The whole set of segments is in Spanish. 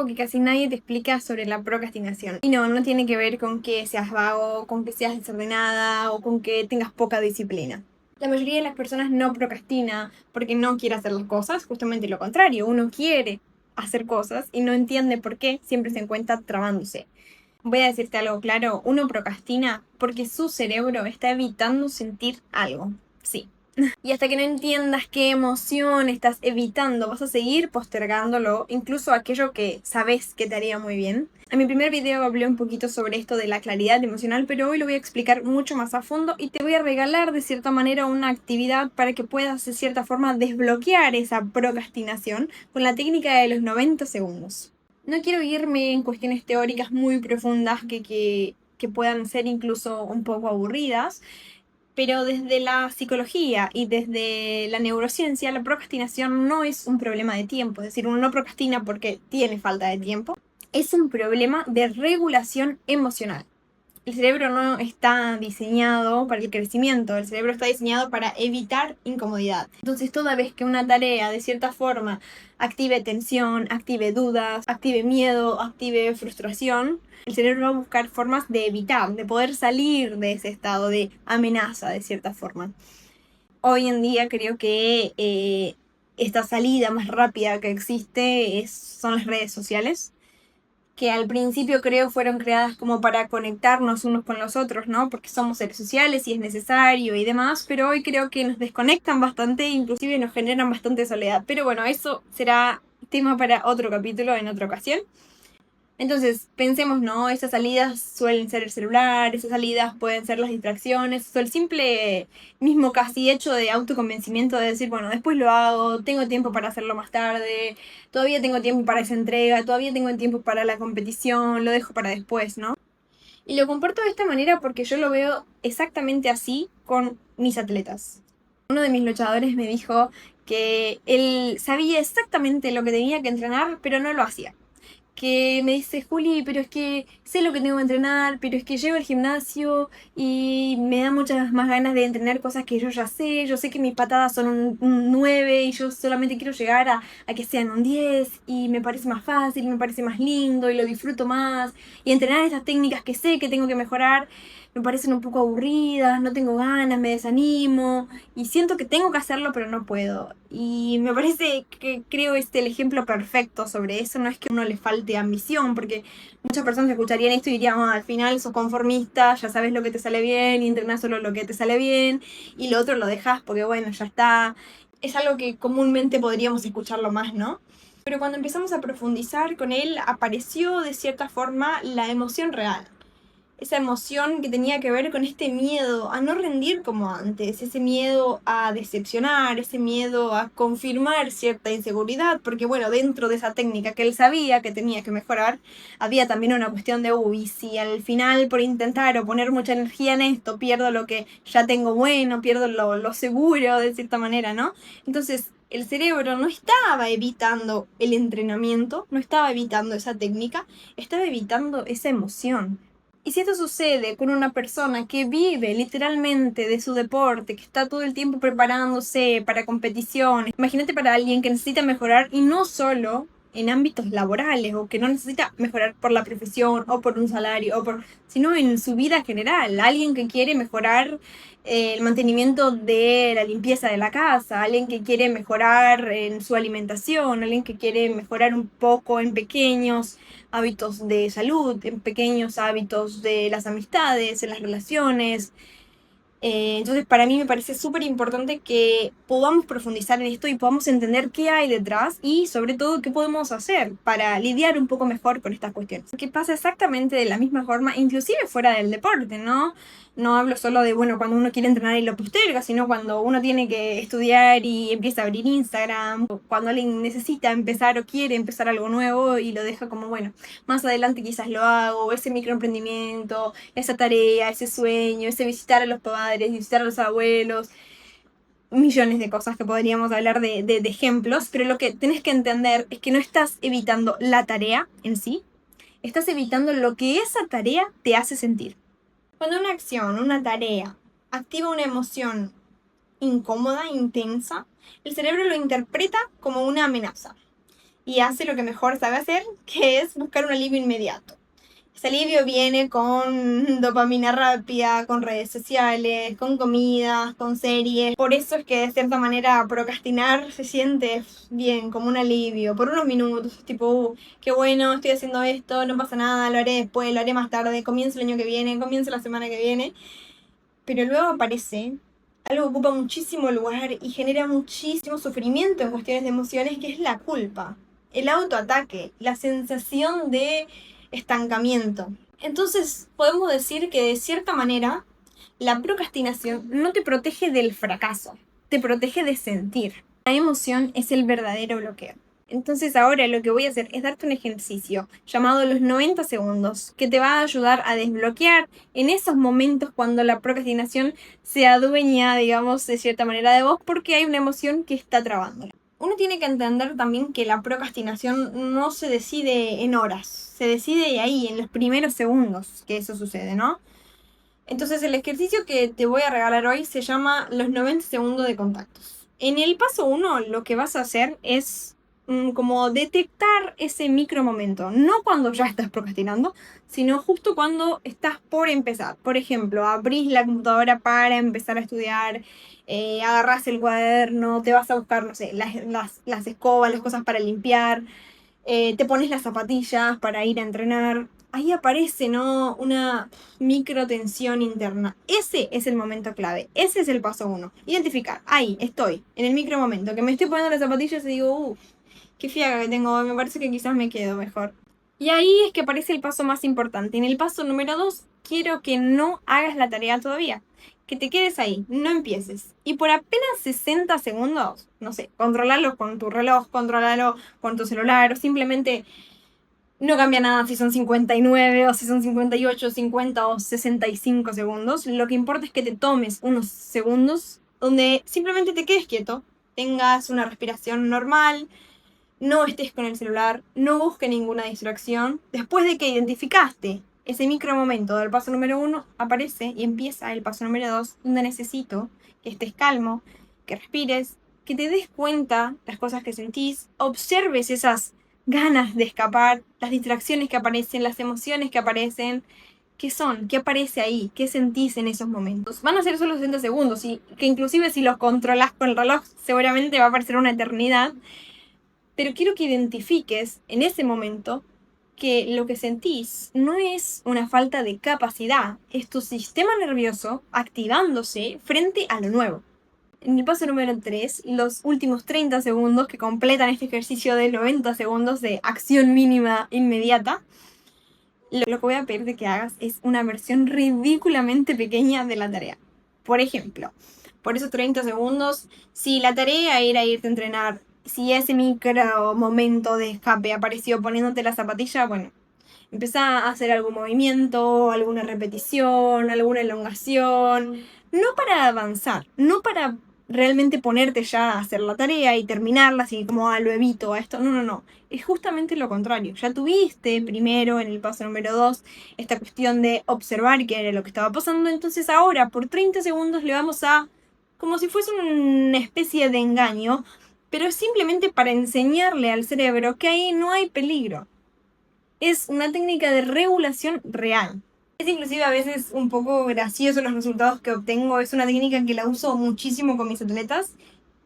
algo que casi nadie te explica sobre la procrastinación. Y no tiene que ver con que seas vago, con que seas desordenada o con que tengas poca disciplina. La mayoría de las personas no procrastina porque no quiere hacer las cosas, justamente lo contrario, uno quiere hacer cosas y no entiende por qué siempre se encuentra trabándose. Voy a decirte algo claro, uno procrastina porque su cerebro está evitando sentir algo. Sí. Y hasta que no entiendas qué emoción estás evitando, vas a seguir postergándolo, incluso aquello que sabes que te haría muy bien. En mi primer video hablé un poquito sobre esto de la claridad emocional, pero hoy lo voy a explicar mucho más a fondo y te voy a regalar de cierta manera una actividad para que puedas de cierta forma desbloquear esa procrastinación con la técnica de los 90 segundos. No quiero irme en cuestiones teóricas muy profundas que puedan ser incluso un poco aburridas, pero desde la psicología y desde la neurociencia, la procrastinación no es un problema de tiempo. Es decir, uno no procrastina porque tiene falta de tiempo. Es un problema de regulación emocional. El cerebro no está diseñado para el crecimiento, el cerebro está diseñado para evitar incomodidad. Entonces, toda vez que una tarea de cierta forma active tensión, active dudas, active miedo, active frustración, el cerebro va a buscar formas de evitar, de poder salir de ese estado de amenaza de cierta forma. Hoy en día creo que esta salida más rápida que existe son las redes sociales, que al principio creo fueron creadas como para conectarnos unos con los otros, ¿no? Porque somos seres sociales y es necesario y demás, pero hoy creo que nos desconectan bastante, inclusive nos generan bastante soledad. Pero bueno, eso será tema para otro capítulo en otra ocasión. Entonces, pensemos, ¿no? Esas salidas suelen ser el celular, esas salidas pueden ser las distracciones, o el simple mismo casi hecho de autoconvencimiento de decir, bueno, después lo hago, tengo tiempo para hacerlo más tarde, todavía tengo tiempo para esa entrega, todavía tengo tiempo para la competición, lo dejo para después, ¿no? Y lo comparto de esta manera porque yo lo veo exactamente así con mis atletas. Uno de mis luchadores me dijo que él sabía exactamente lo que tenía que entrenar, pero no lo hacía. Que me dice, Juli, pero es que sé lo que tengo que entrenar, pero es que llego al gimnasio y me da muchas más ganas de entrenar cosas que yo sé que mis patadas son un 9 y yo solamente quiero llegar a que sean un 10 y me parece más fácil, me parece más lindo y lo disfruto más y entrenar estas técnicas que sé que tengo que mejorar me parecen un poco aburridas, no tengo ganas, me desanimo y siento que tengo que hacerlo pero no puedo. Y me parece que creo el ejemplo perfecto sobre eso. No es que a uno le falte ambición, porque muchas personas escucharían esto y dirían, al final sos conformista, ya sabes lo que te sale bien y entrenás solo lo que te sale bien y lo otro lo dejas porque bueno, ya está. Es algo que comúnmente podríamos escucharlo más, ¿no? Pero cuando empezamos a profundizar con él, apareció de cierta forma la emoción real. Esa emoción que tenía que ver con este miedo a no rendir como antes, ese miedo a decepcionar, ese miedo a confirmar cierta inseguridad, porque bueno, dentro de esa técnica que él sabía que tenía que mejorar, había también una cuestión de, uy, si al final por intentar o poner mucha energía en esto, pierdo lo que ya tengo bueno, pierdo lo seguro de cierta manera, ¿no? Entonces, el cerebro no estaba evitando el entrenamiento, no estaba evitando esa técnica, estaba evitando esa emoción. Y si esto sucede con una persona que vive literalmente de su deporte, que está todo el tiempo preparándose para competiciones, imagínate para alguien que necesita mejorar y no solo en ámbitos laborales o que no necesita mejorar por la profesión o por un salario sino en su vida general, alguien que quiere mejorar el mantenimiento de la limpieza de la casa, alguien que quiere mejorar en su alimentación, alguien que quiere mejorar un poco en pequeños hábitos de salud, en pequeños hábitos de las amistades, en las relaciones. Entonces, para mí me parece súper importante que podamos profundizar en esto y podamos entender qué hay detrás y, sobre todo, qué podemos hacer para lidiar un poco mejor con estas cuestiones. Que pasa exactamente de la misma forma, inclusive fuera del deporte, ¿no? No hablo solo de, bueno, cuando uno quiere entrenar y lo posterga, sino cuando uno tiene que estudiar y empieza a abrir Instagram, o cuando alguien necesita empezar o quiere empezar algo nuevo y lo deja como, bueno, más adelante quizás lo hago, ese microemprendimiento, esa tarea, ese sueño, ese visitar a los padres, visitar a los abuelos, millones de cosas que podríamos hablar de ejemplos, pero lo que tenés que entender es que no estás evitando la tarea en sí, estás evitando lo que esa tarea te hace sentir. Cuando una acción, una tarea, activa una emoción incómoda, intensa, el cerebro lo interpreta como una amenaza. y hace lo que mejor sabe hacer, que es buscar un alivio inmediato. Ese alivio viene con dopamina rápida, con redes sociales, con comidas, con series. Por eso es que de cierta manera procrastinar se siente bien, como un alivio, por unos minutos, tipo, qué bueno, estoy haciendo esto, no pasa nada, lo haré después, lo haré más tarde, comienzo el año que viene, comienzo la semana que viene. Pero luego aparece algo que ocupa muchísimo lugar y genera muchísimo sufrimiento en cuestiones de emociones, que es la culpa, el autoataque, la sensación de estancamiento. Entonces podemos decir que de cierta manera la procrastinación no te protege del fracaso, te protege de sentir. La emoción es el verdadero bloqueo. Entonces ahora lo que voy a hacer es darte un ejercicio llamado los 90 segundos que te va a ayudar a desbloquear en esos momentos cuando la procrastinación se adueña, digamos, de cierta manera de vos porque hay una emoción que está trabándola. Uno tiene que entender también que la procrastinación no se decide en horas, se decide ahí, en los primeros segundos que eso sucede, ¿no? Entonces el ejercicio que te voy a regalar hoy se llama los 90 segundos de contactos. En el paso 1 lo que vas a hacer es como detectar ese micro momento, no cuando ya estás procrastinando, sino justo cuando estás por empezar. Por ejemplo, abrís la computadora para empezar a estudiar, agarrás el cuaderno, te vas a buscar, no sé, las escobas, las cosas para limpiar, te pones las zapatillas para ir a entrenar. Ahí aparece, ¿no? Una micro tensión interna. Ese es el momento clave. Ese es el paso 1. Identificar. Ahí estoy, en el micro momento, que me estoy poniendo las zapatillas y digo, qué fiaca que tengo hoy, me parece que quizás me quedo mejor. Y ahí es que aparece el paso más importante. En el paso número 2, quiero que no hagas la tarea todavía. Que te quedes ahí, no empieces. Y por apenas 60 segundos, no sé, controlalo con tu reloj, controlalo con tu celular, o simplemente no cambia nada si son 59 o si son 58, 50 o 65 segundos. Lo que importa es que te tomes unos segundos donde simplemente te quedes quieto, tengas una respiración normal, no estés con el celular, no busques ninguna distracción. Después de que identificaste ese micro momento del paso número 1, aparece y empieza el paso número 2, donde necesito que estés calmo, que respires, que te des cuenta las cosas que sentís, observes esas ganas de escapar, las distracciones que aparecen, las emociones que aparecen. ¿Qué son? ¿Qué aparece ahí? ¿Qué sentís en esos momentos? Van a ser solo 60 segundos y que inclusive si los controlas con el reloj seguramente va a parecer una eternidad. Pero quiero que identifiques en ese momento que lo que sentís no es una falta de capacidad, es tu sistema nervioso activándose frente a lo nuevo. En el paso número 3, los últimos 30 segundos que completan este ejercicio de 90 segundos de acción mínima inmediata, lo que voy a pedirte que hagas es una versión ridículamente pequeña de la tarea. Por ejemplo, por esos 30 segundos, si la tarea era irte a entrenar, si ese micro momento de escape apareció poniéndote la zapatilla, bueno, empezá a hacer algún movimiento, alguna repetición, alguna elongación, no para avanzar, no para realmente ponerte ya a hacer la tarea y terminarla así como, lo evito a esto, no, no, no, es justamente lo contrario. Ya tuviste primero en el paso número 2 esta cuestión de observar qué era lo que estaba pasando, entonces ahora por 30 segundos le vamos a, como si fuese una especie de engaño, pero es simplemente para enseñarle al cerebro que ahí no hay peligro. Es una técnica de regulación real. Es inclusive a veces un poco gracioso los resultados que obtengo. Es una técnica que la uso muchísimo con mis atletas,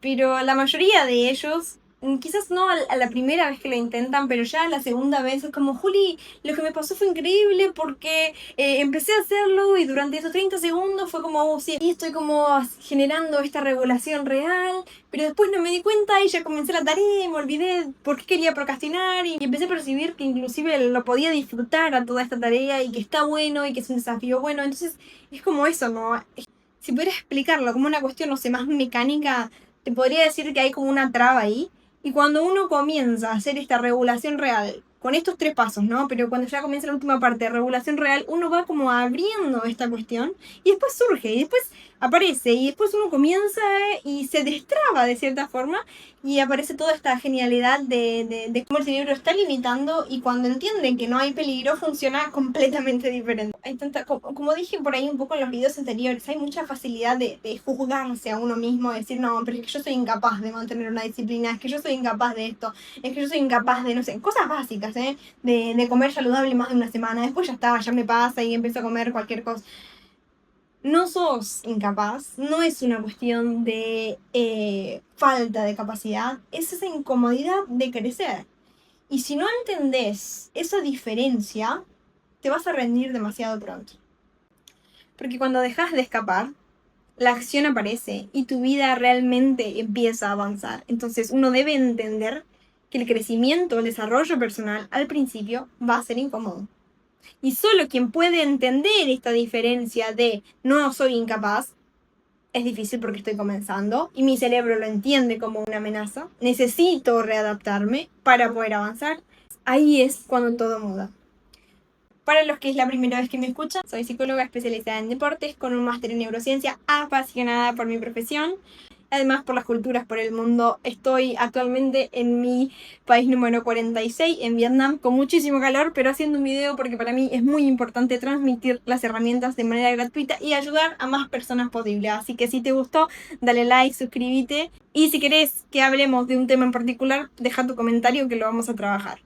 pero la mayoría de ellos, quizás no a la primera vez que lo intentan, pero ya a la segunda vez es como, Juli, lo que me pasó fue increíble porque empecé a hacerlo y durante esos 30 segundos fue como, sí, y estoy como generando esta regulación real, pero después no me di cuenta y ya comencé la tarea y me olvidé por qué quería procrastinar y empecé a percibir que inclusive lo podía disfrutar a toda esta tarea y que está bueno y que es un desafío bueno. Entonces es como eso, ¿no? Si pudiera explicarlo como una cuestión, no sé, más mecánica, te podría decir que hay como una traba ahí. Y cuando uno comienza a hacer esta regulación real, con estos 3 pasos, ¿no? Pero cuando ya comienza la última parte de regulación real, uno va como abriendo esta cuestión y después surge. Y después aparece y después uno comienza y se destraba de cierta forma y aparece toda esta genialidad de cómo el cerebro está limitando y cuando entiende que no hay peligro funciona completamente diferente. Hay tanta, como dije por ahí un poco en los videos anteriores, hay mucha facilidad de juzgarse a uno mismo, de decir, no, pero es que yo soy incapaz de mantener una disciplina, es que yo soy incapaz de esto, es que yo soy incapaz de, no sé, cosas básicas, de comer saludable más de una semana, después ya está, ya me pasa y empiezo a comer cualquier cosa. No sos incapaz, no es una cuestión de falta de capacidad, es esa incomodidad de crecer. Y si no entendés esa diferencia, te vas a rendir demasiado pronto. Porque cuando dejas de escapar, la acción aparece y tu vida realmente empieza a avanzar. Entonces uno debe entender que el crecimiento, el desarrollo personal al principio va a ser incómodo. Y solo quien puede entender esta diferencia de no soy incapaz, es difícil porque estoy comenzando y mi cerebro lo entiende como una amenaza, necesito readaptarme para poder avanzar. Ahí es cuando todo muda. Para los que es la primera vez que me escuchan, soy psicóloga especializada en deportes con un máster en neurociencia, apasionada por mi profesión. Además, por las culturas, por el mundo. Estoy actualmente en mi país número 46, en Vietnam, con muchísimo calor, pero haciendo un video porque para mí es muy importante transmitir las herramientas de manera gratuita y ayudar a más personas posible. Así que si te gustó, dale like, suscríbete y si querés que hablemos de un tema en particular, deja tu comentario que lo vamos a trabajar.